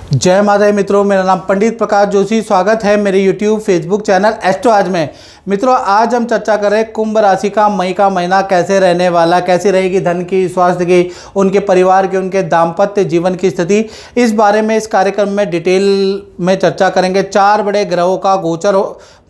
जय माता दी मित्रों, मेरा नाम पंडित प्रकाश जोशी। स्वागत है मेरे YouTube फेसबुक चैनल एस्ट्रो आज में। मित्रों, आज हम चर्चा करें कुंभ राशि का मई का महीना कैसे रहने वाला, कैसी रहेगी धन की, स्वास्थ्य की, उनके परिवार की, उनके दाम्पत्य जीवन की स्थिति। इस बारे में इस कार्यक्रम में डिटेल में चर्चा करेंगे। 4 बड़े ग्रहों का गोचर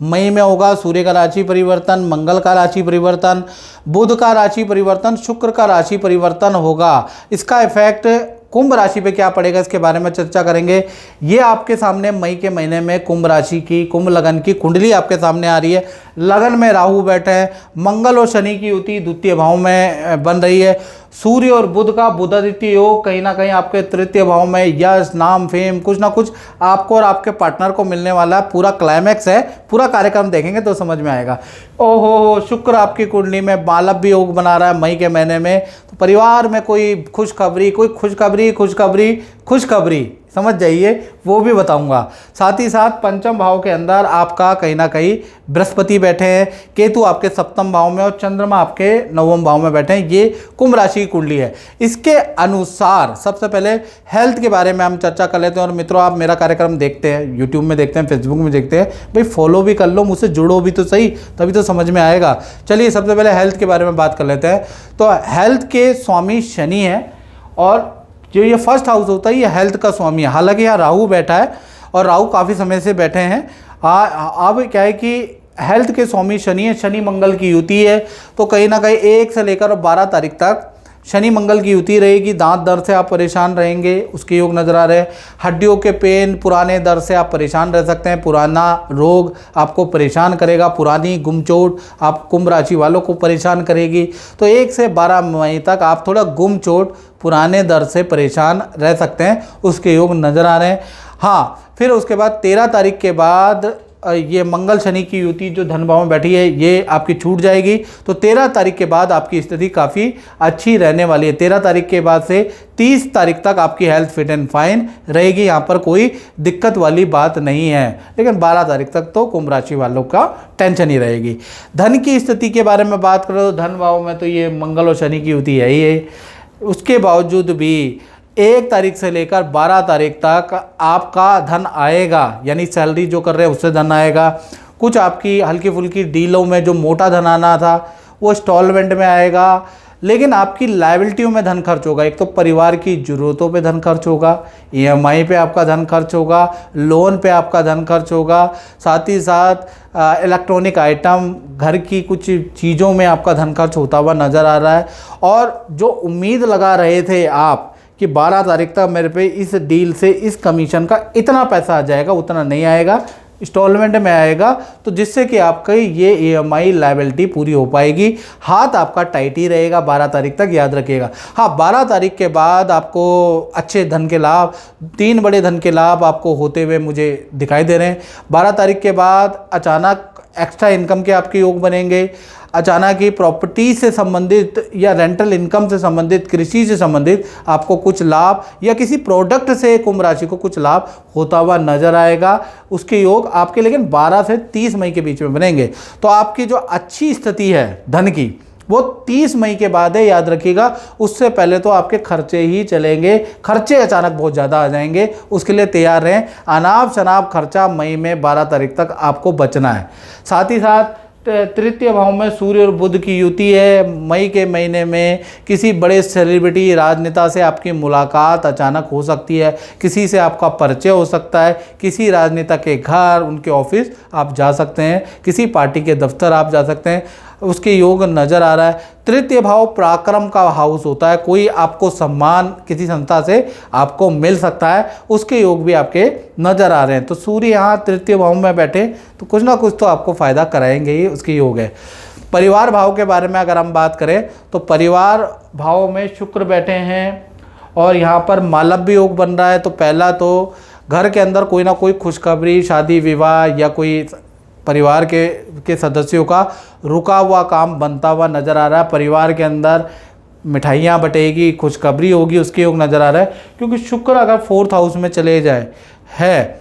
मई में होगा। सूर्य का राशि परिवर्तन, मंगल का राशि परिवर्तन, बुध का राशि परिवर्तन, शुक्र का राशि परिवर्तन होगा। इसका इफेक्ट कुंभ राशि पे क्या पड़ेगा, इसके बारे में चर्चा करेंगे। ये आपके सामने मई के महीने में कुंभ राशि की, कुंभ लगन की कुंडली आपके सामने आ रही है। लगन में राहु बैठे हैं, मंगल और शनि की युति द्वितीय भाव में बन रही है। सूर्य और बुध का बुधादित्य योग कहीं ना कहीं आपके तृतीय भाव में यश, नाम, फेम, कुछ ना कुछ आपको और आपके पार्टनर को मिलने वाला है। पूरा क्लाइमैक्स है, पूरा कार्यक्रम देखेंगे तो समझ में आएगा। ओहो, शुक्र आपकी कुंडली में मालव्य योग बना रहा है मई के महीने में। तो परिवार में कोई खुशखबरी समझ जाइए, वो भी बताऊंगा। साथ ही साथ पंचम भाव के अंदर आपका कहीं ना कहीं बृहस्पति बैठे हैं, केतु आपके सप्तम भाव में और चंद्रमा आपके नवम भाव में बैठे हैं। ये कुंभ राशि की कुंडली है। इसके अनुसार सबसे पहले हेल्थ के बारे में हम चर्चा कर लेते हैं। और मित्रों, आप मेरा कार्यक्रम देखते हैं, यूट्यूब में देखते हैं, फेसबुक में देखते हैं, भाई फॉलो भी कर लो, मुझसे जुड़ो भी तो सही, तभी तो समझ में आएगा। चलिए सबसे पहले हेल्थ के बारे में बात कर लेते हैं। तो हेल्थ के स्वामी शनि है और जो ये फर्स्ट हाउस होता है ये हेल्थ का स्वामी है। हालांकि यहाँ राहु बैठा है और राहु काफ़ी समय से बैठे हैं। अब क्या है कि हेल्थ के स्वामी शनि है, शनि मंगल की युति है। तो कहीं ना कहीं 1 से लेकर 12 तारीख तक शनि मंगल की युति रहेगी। दांत दर्द से आप परेशान रहेंगे, उसके योग नजर आ रहे हैं। हड्डियों के पेन, पुराने दर्द से आप परेशान रह सकते हैं। पुराना रोग आपको परेशान करेगा, पुरानी गुमचोट आप कुंभ राशि वालों को परेशान करेगी। तो 1 से 12 मई तक आप थोड़ा गुमचोट, पुराने दर्द से परेशान रह सकते हैं, उसके योग नज़र आ रहे हैं। हाँ, फिर उसके बाद 13 तारीख के बाद ये मंगल शनि की युति जो धन भाव में बैठी है ये आपकी छूट जाएगी। तो 13 तारीख के बाद आपकी स्थिति काफ़ी अच्छी रहने वाली है। 13 तारीख के बाद से 30 तारीख तक आपकी हेल्थ फिट एंड फाइन रहेगी, यहाँ पर कोई दिक्कत वाली बात नहीं है। लेकिन 12 तारीख तक तो कुंभ राशि वालों का टेंशन ही रहेगी। धन की स्थिति के बारे में बात करो, धन भाव में तो ये मंगल और शनि की युति है ही है। उसके बावजूद भी 1 तारीख से लेकर 12 तारीख तक आपका धन आएगा, यानी सैलरी जो कर रहे हैं उससे धन आएगा। कुछ आपकी हल्की फुल्की डीलों में जो मोटा धन आना था वो इंस्टॉलमेंट में आएगा। लेकिन आपकी लायबिलिटियों में धन खर्च होगा। एक तो परिवार की ज़रूरतों पे धन खर्च होगा, EMI पे आपका धन खर्च होगा, लोन पे आपका धन खर्च होगा, साथ ही साथ इलेक्ट्रॉनिक आइटम, घर की कुछ चीज़ों में आपका धन खर्च होता हुआ नज़र आ रहा है। और जो उम्मीद लगा रहे थे आप कि 12 तारीख तक मेरे पे इस डील से, इस कमीशन का इतना पैसा आ जाएगा, उतना नहीं आएगा, इंस्टॉलमेंट में आएगा। तो जिससे कि आपका ये EMI लायबिलिटी पूरी हो पाएगी। हाथ आपका टाइट ही रहेगा 12 तारीख तक, याद रखिएगा। हाँ, 12 तारीख के बाद आपको अच्छे धन के लाभ, 3 बड़े धन के लाभ आपको होते हुए मुझे दिखाई दे रहे हैं। 12 तारीख के बाद अचानक एक्स्ट्रा इनकम के आपके योग बनेंगे। अचानक ही प्रॉपर्टी से संबंधित या रेंटल इनकम से संबंधित, कृषि से संबंधित आपको कुछ लाभ या किसी प्रोडक्ट से कुंभ राशि को कुछ लाभ होता हुआ नजर आएगा। उसके योग आपके लेकिन 12 से 30 मई के बीच में बनेंगे। तो आपकी जो अच्छी स्थिति है धन की वो 30 मई के बाद है, याद रखिएगा। उससे पहले तो आपके खर्चे ही चलेंगे, खर्चे अचानक बहुत ज़्यादा आ जाएंगे, उसके लिए तैयार रहें। अनाप शनाप खर्चा मई में 12 तारीख तक आपको बचना है। साथ ही साथ तृतीय भाव में सूर्य और बुध की युति है। मई के महीने में किसी बड़े सेलिब्रिटी, राजनेता से आपकी मुलाकात अचानक हो सकती है, किसी से आपका परिचय हो सकता है, किसी राजनेता के घर, उनके ऑफिस आप जा सकते हैं, किसी पार्टी के दफ्तर आप जा सकते हैं, उसके योग नज़र आ रहा है। तृतीय भाव पराक्रम का हाउस होता है, कोई आपको सम्मान किसी संस्था से आपको मिल सकता है, उसके योग भी आपके नज़र आ रहे हैं। तो सूर्य यहाँ तृतीय भाव में बैठे तो कुछ ना कुछ तो आपको फ़ायदा कराएंगे ही, उसके योग है। परिवार भाव के बारे में अगर हम बात करें तो परिवार भाव में शुक्र बैठे हैं और यहाँ पर मालव्य योग बन रहा है। तो पहला तो घर के अंदर कोई ना कोई खुशखबरी, शादी विवाह या कोई परिवार के सदस्यों का रुका हुआ काम बनता हुआ नज़र आ रहा है। परिवार के अंदर मिठाइयाँ बटेगी, खुशखबरी होगी, उसके योग नज़र आ रहा है। क्योंकि शुक्र अगर 4th हाउस में चले जाए है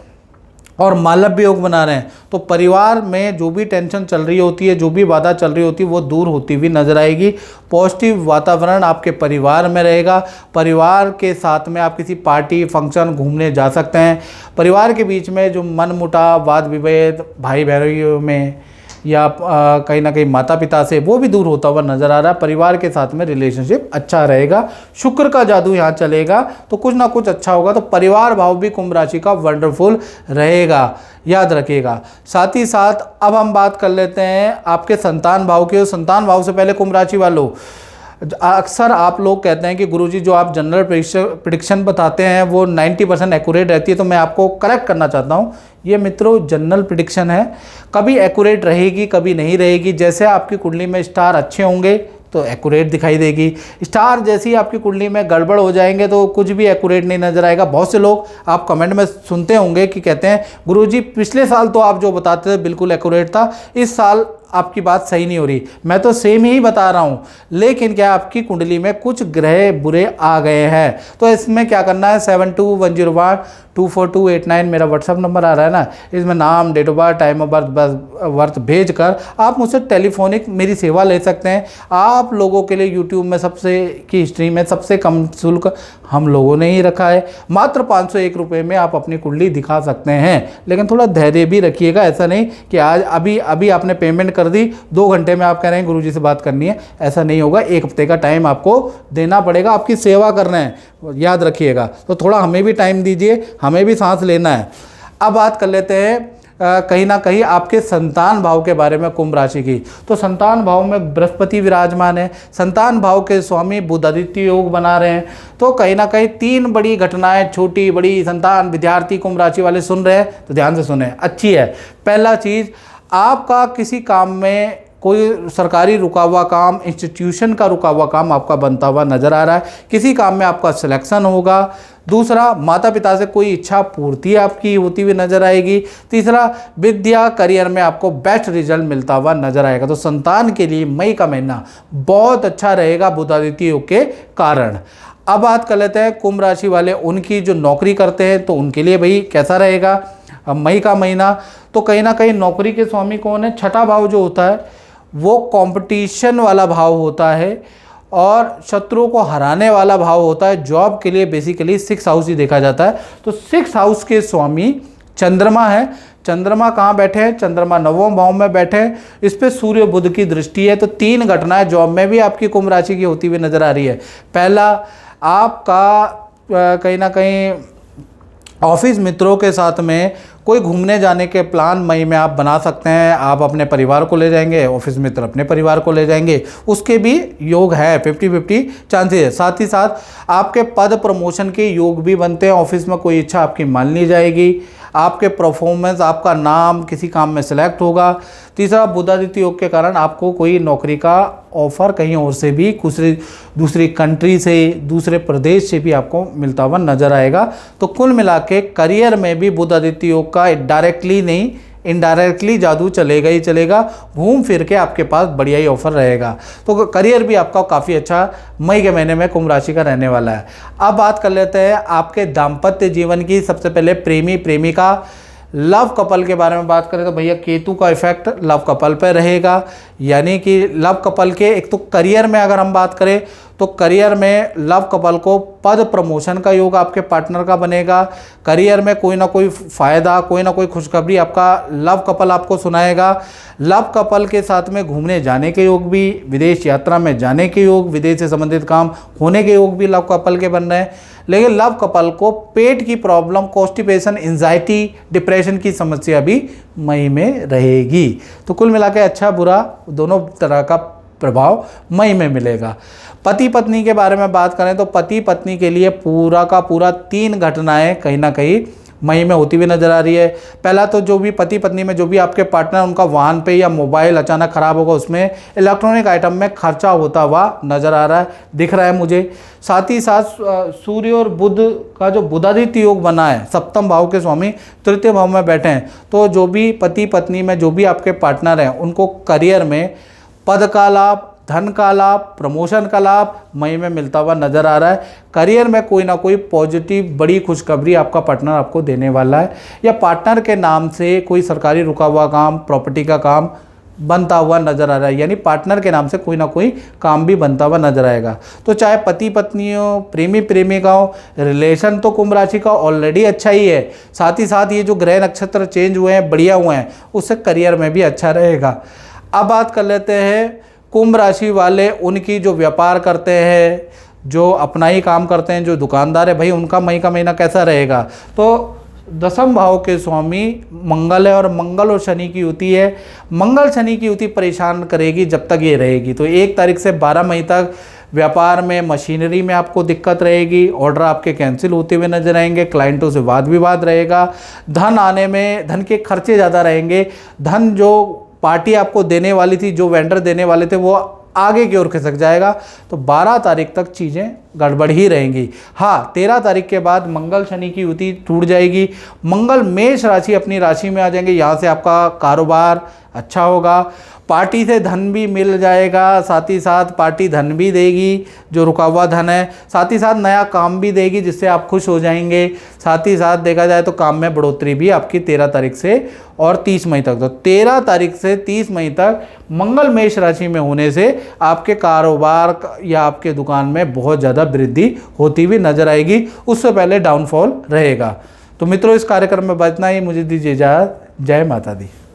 और मालव्य योग बना रहे हैं तो परिवार में जो भी टेंशन चल रही होती है, जो भी बाधा चल रही होती है, वो दूर होती हुई नजर आएगी। पॉजिटिव वातावरण आपके परिवार में रहेगा। परिवार के साथ में आप किसी पार्टी फंक्शन घूमने जा सकते हैं। परिवार के बीच में जो मनमुटाव, वाद विभेद, भाई बहनों में या कहीं ना कहीं माता पिता से, वो भी दूर होता हुआ नजर आ रहा है। परिवार के साथ में रिलेशनशिप अच्छा रहेगा। शुक्र का जादू यहाँ चलेगा तो कुछ ना कुछ अच्छा होगा। तो परिवार भाव भी कुंभ राशि का वंडरफुल रहेगा, याद रखिएगा। साथ ही साथ अब हम बात कर लेते हैं आपके संतान भाव की। संतान भाव से पहले कुंभ राशि वालों, अक्सर आप लोग कहते हैं कि गुरुजी जो आप जनरल प्रेडिक्शन बताते हैं वो 90% एक्यूरेट रहती है, तो मैं आपको करेक्ट करना चाहता हूँ। ये मित्रों जनरल प्रेडिक्शन है, कभी एक्यूरेट रहेगी कभी नहीं रहेगी। जैसे आपकी कुंडली में स्टार अच्छे होंगे तो एक्यूरेट दिखाई देगी, स्टार जैसी आपकी कुंडली में गड़बड़ हो जाएंगे तो कुछ भी एक्यूरेट नहीं नजर आएगा। बहुत से लोग आप कमेंट में सुनते होंगे कि कहते हैं गुरुजी पिछले साल तो आप जो बताते थे बिल्कुल एक्यूरेट था, इस साल आपकी बात सही नहीं हो रही। मैं तो सेम ही बता रहा हूँ, लेकिन क्या आपकी कुंडली में कुछ ग्रह बुरे आ गए हैं। तो इसमें क्या करना है, 7210124289 मेरा व्हाट्सअप नंबर आ रहा है ना, इसमें नाम, date of birth, time of birth भेज कर आप मुझसे टेलीफोनिक मेरी सेवा ले सकते हैं। आप लोगों के लिए यूट्यूब में की हिस्ट्री में सबसे कम शुल्क हम लोगों ने ही रखा है। मात्र 501 रुपये में आप अपनी कुंडली दिखा सकते हैं। लेकिन थोड़ा धैर्य भी रखिएगा, ऐसा नहीं कि आज अभी आपने पेमेंट कर दी, 2 घंटे में आप कह रहे हैं गुरुजी से बात करनी है, ऐसा नहीं होगा। 1 हफ्ते का टाइम आपको देना पड़ेगा, आपकी सेवा करना है, याद रखिएगा। तो थोड़ा हमें भी टाइम दीजिए, हमें भी सांस लेना है। अब बात कर लेते हैं कहीं ना कहीं आपके संतान भाव के बारे में कुंभ राशि की। तो संतान भाव में बृहस्पति विराजमान है, संतान भाव के स्वामी बुध आदित्य योग बना रहे हैं। तो कहीं ना कहीं 3 बड़ी घटनाएं, छोटी बड़ी, संतान, विद्यार्थी, कुंभ राशि वाले सुन रहे हैं तो ध्यान से सुने, अच्छी है। पहला चीज़, आपका किसी काम में कोई सरकारी रुका हुआ काम, इंस्टीट्यूशन का रुका हुआ काम आपका बनता हुआ नजर आ रहा है, किसी काम में आपका सिलेक्शन होगा। दूसरा, माता पिता से कोई इच्छा पूर्ति आपकी होती हुई नजर आएगी। तीसरा, विद्या करियर में आपको बेस्ट रिजल्ट मिलता हुआ नजर आएगा। तो संतान के लिए मई का महीना बहुत अच्छा रहेगा बुध आदित्य योग के कारण। अब बात कर लेते हैं कुंभ राशि वाले, उनकी जो नौकरी करते हैं तो उनके लिए भाई कैसा रहेगा अब मई का महीना। तो कहीं ना कहीं नौकरी के स्वामी कौन है, छठा भाव जो होता है वो कंपटीशन वाला भाव होता है और शत्रुओं को हराने वाला भाव होता है। जॉब के लिए बेसिकली 6th हाउस ही देखा जाता है। तो 6th हाउस के स्वामी चंद्रमा है। चंद्रमा कहाँ बैठे हैं, चंद्रमा 9वें भाव में बैठे हैं, इस पे सूर्य बुध की दृष्टि है। तो 3 घटनाएं जॉब में भी आपकी कुंभ राशि की होती हुई नजर आ रही है। पहला, आपका कहीं ना कहीं ऑफिस मित्रों के साथ में कोई घूमने जाने के प्लान मई में आप बना सकते हैं। आप अपने परिवार को ले जाएंगे, ऑफिस मित्र अपने परिवार को ले जाएंगे, उसके भी योग है, 50-50 चांसेस है। साथ ही साथ आपके पद प्रमोशन के योग भी बनते हैं। ऑफिस में कोई इच्छा आपकी मान ली जाएगी, आपके परफॉर्मेंस, आपका नाम किसी काम में सिलेक्ट होगा। तीसरा, बुध आदित्य योग के कारण आपको कोई नौकरी का ऑफर कहीं और से भी, दूसरी कंट्री से, दूसरे प्रदेश से भी आपको मिलता हुआ नजर आएगा। तो कुल मिला के करियर में भी बुध आदित्य योग का डायरेक्टली नहीं इनडायरेक्टली जादू चलेगा ही चलेगा। घूम फिर के आपके पास बढ़िया ही ऑफर रहेगा। तो करियर भी आपका काफ़ी अच्छा मई के महीने में कुंभ राशि का रहने वाला है। अब बात कर लेते हैं आपके दाम्पत्य जीवन की। सबसे पहले प्रेमी प्रेमिका, लव कपल के बारे में बात करें तो भैया केतु का इफेक्ट लव कपल पर रहेगा। यानी कि लव कपल के, एक तो करियर में अगर हम बात करें तो करियर में लव कपल को पद प्रमोशन का योग आपके पार्टनर का बनेगा। करियर में कोई ना कोई फ़ायदा, कोई ना कोई खुशखबरी आपका लव कपल आपको सुनाएगा। लव कपल के साथ में घूमने जाने के योग भी, विदेश यात्रा में जाने के योग, विदेश से संबंधित काम होने के योग भी लव कपल के बन रहे हैं। लेकिन लव कपल को पेट की प्रॉब्लम, कॉन्स्टिपेशन, एंजाइटी, डिप्रेशन की समस्या भी मई में रहेगी। तो कुल मिला के अच्छा बुरा दोनों तरह का प्रभाव मई में मिलेगा। पति पत्नी के बारे में बात करें तो पति पत्नी के लिए पूरा का पूरा 3 घटनाएं कहीं ना कहीं मई में होती हुई नजर आ रही है। पहला तो जो भी पति पत्नी में जो भी आपके पार्टनर, उनका वाहन पे या मोबाइल अचानक ख़राब होगा, उसमें इलेक्ट्रॉनिक आइटम में खर्चा होता हुआ नज़र आ रहा है, दिख रहा है मुझे। साथ ही साथ सूर्य और बुध का जो बुधादित्य योग बना है, 7वें भाव के स्वामी 3य भाव में बैठे हैं। तो जो भी पति पत्नी में जो भी आपके पार्टनर हैं, उनको करियर में पद का लाभ, धन का लाभ, प्रमोशन का लाभ मई में मिलता हुआ नजर आ रहा है। करियर में कोई ना कोई पॉजिटिव बड़ी खुशखबरी आपका पार्टनर आपको देने वाला है, या पार्टनर के नाम से कोई सरकारी रुका हुआ काम, प्रॉपर्टी का काम बनता हुआ नजर आ रहा है, यानी पार्टनर के नाम से कोई ना कोई काम भी बनता हुआ नजर आएगा। तो चाहे पति पत्नी हो, प्रेमी प्रेमिका हो, रिलेशन तो कुंभ राशि का ऑलरेडी अच्छा ही है, साथ ही साथ ये जो ग्रह नक्षत्र चेंज हुए हैं, बढ़िया हुए हैं, उससे करियर में भी अच्छा रहेगा। अब बात कर लेते हैं कुंभ राशि वाले, उनकी जो व्यापार करते हैं, जो अपना ही काम करते हैं, जो दुकानदार है भाई, उनका मई का महीना कैसा रहेगा। तो दसम भाव के स्वामी मंगल है और मंगल और शनि की युति है। मंगल शनि की युति परेशान करेगी जब तक ये रहेगी। तो 1 तारीख से 12 मई तक व्यापार में, मशीनरी में आपको दिक्कत रहेगी, ऑर्डर आपके कैंसिल होते हुए नजर आएंगे, क्लाइंटों से वाद विवाद रहेगा, धन आने में, धन के खर्चे ज़्यादा रहेंगे, धन जो पार्टी आपको देने वाली थी, जो वेंडर देने वाले थे, वो आगे की ओर खिसक जाएगा। तो 12 तारीख तक चीज़ें गड़बड़ ही रहेंगी। हाँ, 13 तारीख के बाद मंगल शनि की युति टूट जाएगी। मंगल मेष राशि अपनी राशि में आ जाएंगे, यहाँ से आपका कारोबार अच्छा होगा, पार्टी से धन भी मिल जाएगा, साथ ही साथ पार्टी धन भी देगी, जो रुका हुआ धन है, साथ ही साथ नया काम भी देगी जिससे आप खुश हो जाएंगे। साथ ही साथ देखा जाए तो काम में बढ़ोतरी भी आपकी 13 तारीख से और 30 मई तक। तो 13 तारीख से 30 मई तक मंगल मेष राशि में होने से आपके कारोबार या आपके दुकान में बहुत ज़्यादा वृद्धि होती हुई नजर आएगी, उससे पहले डाउनफॉल रहेगा। तो मित्रों, इस कार्यक्रम में बतना ही, मुझे दीजिए इजाज़त। जय माता दी।